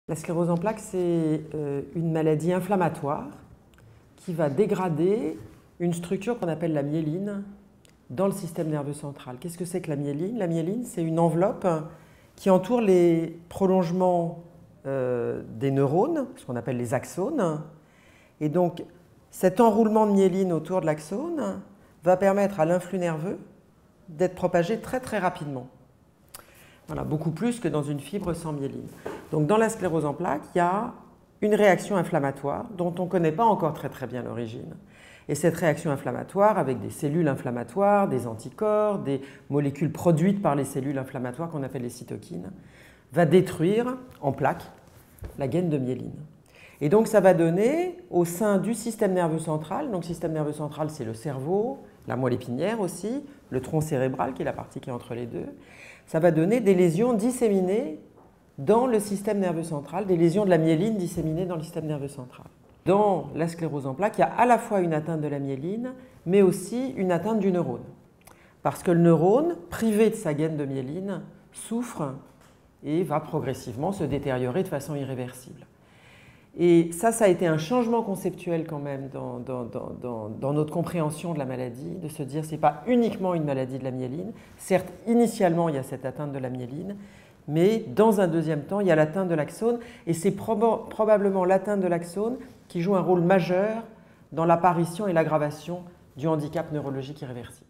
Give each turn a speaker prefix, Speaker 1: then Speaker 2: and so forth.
Speaker 1: La sclérose en plaques, c'est une maladie inflammatoire qui va dégrader une structure qu'on appelle la myéline dans le système nerveux central. Qu'est-ce que c'est que la myéline? La myéline, c'est une enveloppe qui entoure les prolongements des neurones, ce qu'on appelle les axones. Et donc, cet enroulement de myéline autour de l'axone va permettre à l'influx nerveux d'être propagé très très rapidement. Voilà, beaucoup plus que dans une fibre sans myéline. Donc dans la sclérose en plaques, il y a une réaction inflammatoire dont on ne connaît pas encore très très bien l'origine. Et cette réaction inflammatoire, avec des cellules inflammatoires, des anticorps, des molécules produites par les cellules inflammatoires qu'on appelle les cytokines, va détruire en plaques la gaine de myéline. Et donc ça va donner au sein du système nerveux central, donc le système nerveux central c'est le cerveau, la moelle épinière aussi, le tronc cérébral qui est la partie qui est entre les deux, ça va donner des lésions disséminées dans le système nerveux central, des lésions de la myéline disséminées dans le système nerveux central. Dans la sclérose en plaques, il y a à la fois une atteinte de la myéline, mais aussi une atteinte du neurone. Parce que le neurone, privé de sa gaine de myéline, souffre et va progressivement se détériorer de façon irréversible. Et ça a été un changement conceptuel quand même dans notre compréhension de la maladie, de se dire que ce n'est pas uniquement une maladie de la myéline. Certes, initialement, il y a cette atteinte de la myéline, mais dans un deuxième temps, il y a l'atteinte de l'axone, et c'est probablement l'atteinte de l'axone qui joue un rôle majeur dans l'apparition et l'aggravation du handicap neurologique irréversible.